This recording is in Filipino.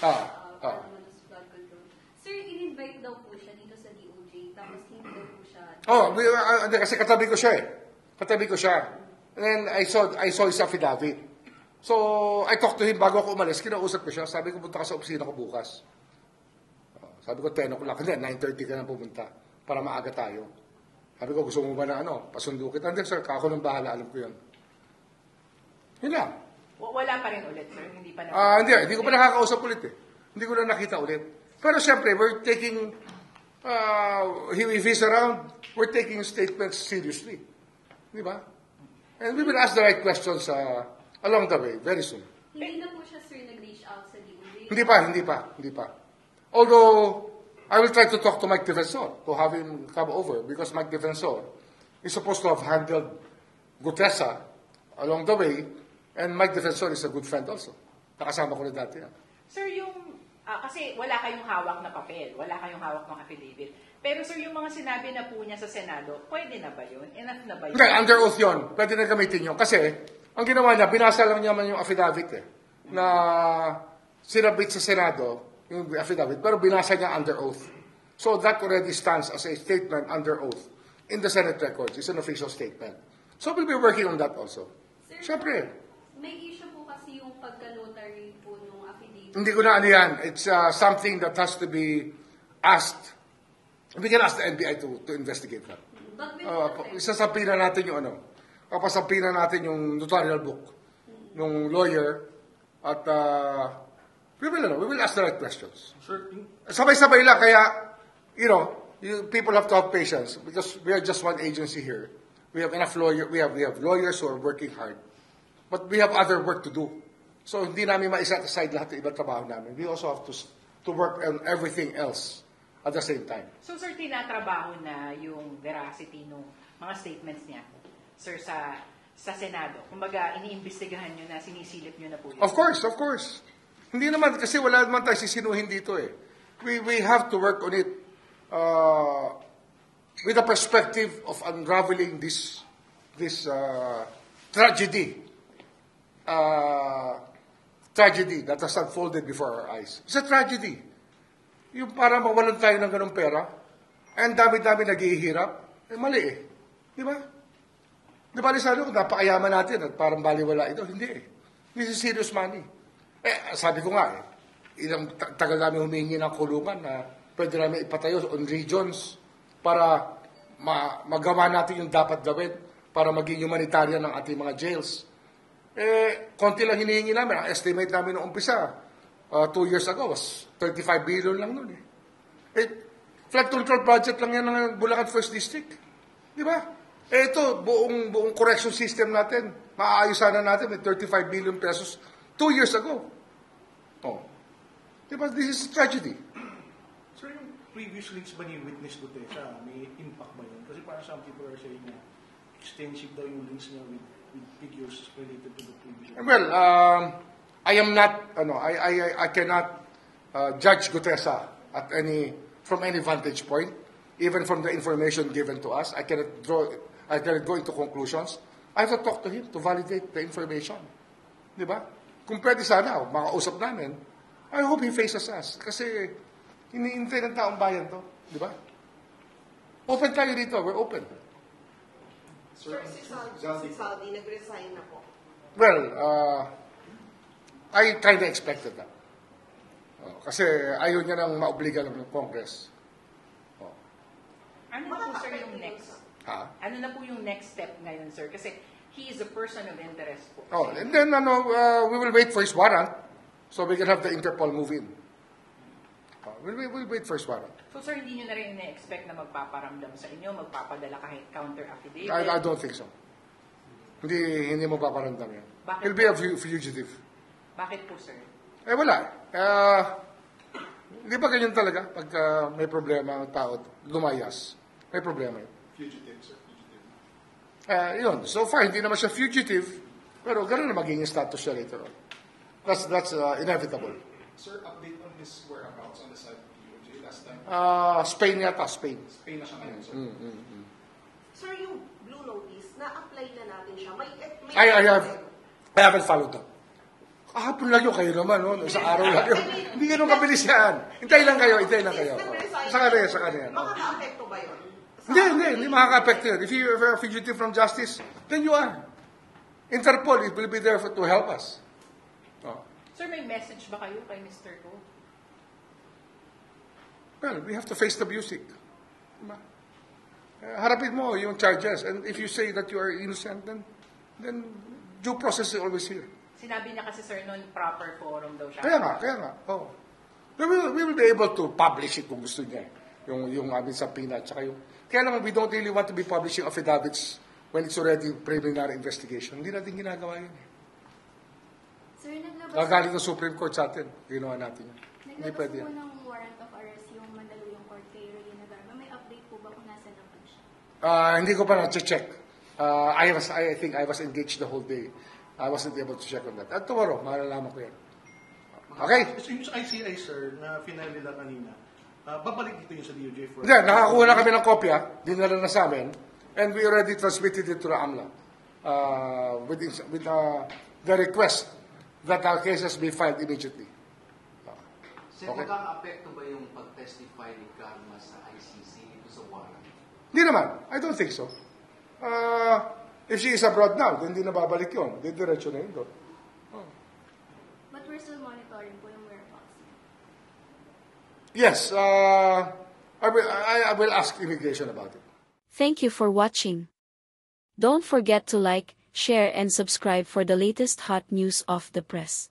para naman sa flood control. Sir, in-invite daw po siya dito sa DOJ, tapos hindi daw po siya... Kasi katabi ko siya eh. Katabi ko siya. And then I saw his affidavit. So, I talked to him bago ako umalis. Kinausap ko siya. Sabi ko, punta ka sa opisina ko bukas. Sabi ko, 10 o'clock. Hindi, 9:30 ka na pumunta para maaga tayo. Sabi ko, gusto mo ba na pasundo kita? Hindi, sir, ako nang bahala. Alam ko yun. Yun lang. Wala pa rin ulit, sir? Hindi pa na... Hindi ko pa nakakausap ulit eh. Hindi ko na nakita ulit. Pero siyempre, we're taking... if he's around, we're taking statements seriously. Di ba? And we will ask the right questions along the way, very soon. Hindi na po siya, sir, nag-reach out sa DOJ? Hindi pa. Although, I will try to talk to Mike Defensor to have him come over because Mike Defensor is supposed to have handled Gutesa along the way, and Mike Defensor is a good friend also. Nakasama ko na dati yan. Sir, kasi wala kayong hawak na papel, wala kayong hawak ng affidavit. Pero sir, yung mga sinabi na po niya sa Senado, pwede na ba yun? Enough na ba yun? Okay, under oath yun. Pwede na gamitin yun. Kasi, ang ginawa niya, binasa lang niya man yung affidavit na sinabit sa Senado, yung affidavit, pero binasa niya under oath. So that already stands as a statement under oath in the Senate records. It's an official statement. So we'll be working on that also. Sir, Siyempre. May issue po kasi yung pagka-notary po nung affidavit. Hindi ko na ano yan. It's something that has to be asked. We can ask the NBI to investigate that. But with Isasampina natin yung papasampina natin yung notarial book ng lawyer at we will ask the right questions. Sir, Sabay-sabay lang, kaya, people have to have patience because we are just one agency here. We have enough we have lawyers who are working hard. But we have other work to do. So, hindi namin ma-set aside lahat ng ibang trabaho namin. We also have to work on everything else at the same time. So sir, tinatrabaho na yung veracity ng mga statements niya, sir, sa Senado. Kumbaga, iniimbestigahan nyo na, sinisilip nyo na po yun. Of course. Hindi naman, kasi wala naman tayo sisinuhin dito eh. We have to work on it with the perspective of unraveling this tragedy that has unfolded before our eyes. It's a tragedy. Yung para mawalan tayo ng ganong pera, ang dami-dami naghihirap, mali eh. Di ba? Di ba, Lisano, kung napakayaman natin at parang baliwala ito, hindi eh. This is serious money. Sabi ko nga ilang tagal namin humingi ng kulungan na pwede namin ipatayo on regions para magawa natin yung dapat gawin para maging humanitarian ng ating mga jails. Konti lang hinihingi namin. Ang estimate namin noong umpisa, 2 years ago was 35 billion lang nun eh. Flood control project lang yan ng Bulacan First District. Di ba? Ito, buong correction system natin, maaayusan na natin with 35 billion pesos 2 years ago. Di ba? This is a tragedy. sir, yung previous leaks ba ni Witness Gutesa, may impact ba yun? Kasi parang some people are saying na extensive daw yung links niya with figures related to the previous. Well, I am not, I cannot judge Gutesa from any vantage point, even from the information given to us. I cannot go into conclusions. I have to talk to him to validate the information. Di ba? Kung pwede sana, makausap namin, I hope he faces us. Kasi, hinihintay ng taong bayan to. Di ba? Open tayo dito. We're open. Sir, si Saldi nag-resign na po. Well, I kind of expected that. Kasi ayaw niya nang maobliga ng Congress. Ano na po, sir, yung next? Ano na po yung next step ngayon, sir? Kasi he is a person of interest po. And then, we will wait for his warrant so we can have the Interpol move in. We'll wait for his warrant. So, sir, hindi nyo na rin na-expect na magpaparamdam sa inyo, magpapadala kahit counter-affidavit? I don't think so. Hindi mo paparamdam yan. Bakit? He'll be a fugitive. Bakit po, sir? Wala. Hindi ba ganyan talaga? Pag may problema ang tao, lumayas. May problema yun. Fugitive, sir. Fugitive. Yun. So far, hindi naman siya fugitive, pero gano'n na magiging status siya later on. That's inevitable. Sir, update on his whereabouts on the side of DOJ last time? Spain yata, Spain. Spain na siya ngayon, sir. Sir, yung Blue Notice, na-apply na natin siya. I haven't followed up. Kahapon lang yun, kayo naman, no? Sa araw lang yun. Hindi ganun kabilis yan. Hintay lang kayo. Sa kanya. Makaka-apekto ba yun? Hindi makaka-apekto yun. If you're a fugitive from justice, then you are. Interpol, it will be there to help us. Oh. Sir, may message ba kayo kay Mr. Go? Well, we have to face the music. Diba? Harapin mo yung charges. And if you say that you are innocent, then due process is always here. Sinabi niya kasi, sir, noon proper forum daw siya. Kaya nga. Oh. We will be able to publish it kung gusto niya. Yung aming subpoena. Tsaka yung, kaya naman, we don't really want to be publishing affidavits when it's already preliminary investigation. Hindi natin ginagawa yun. Sir, naglabas Gagaling ng Supreme Court sa atin. Ginawa natin yun. Hindi naglabas pwede po yan. ng warrant of arrest yung Mandaluyong Court kay Rowena Garma. May update po ba kung nasa naman siya? Hindi ko pa na-check. I think I was engaged the whole day. I wasn't able to check on that. At tomorrow, malalaman ko yan. Okay? So yung sa ICI, sir, na final nila kanina, babalik dito yung sa DOJ for... Hindi, nakakuha na kami ng kopya. Dinala na sa amin. And we already transmitted it to the AMLA with the request that our cases be filed immediately. Sir, Okay. magkaka-apekto ba yung pag-testify ni Garma sa ICC dito sa warrant? Hindi naman. I don't think so. If she is abroad now, then hindi na babalik yun. Diretso na yun doon. But we're still monitoring po yung whereabouts. Yes, I will ask immigration about it. Thank you for watching. Don't forget to like, share and subscribe for the latest hot news of the press.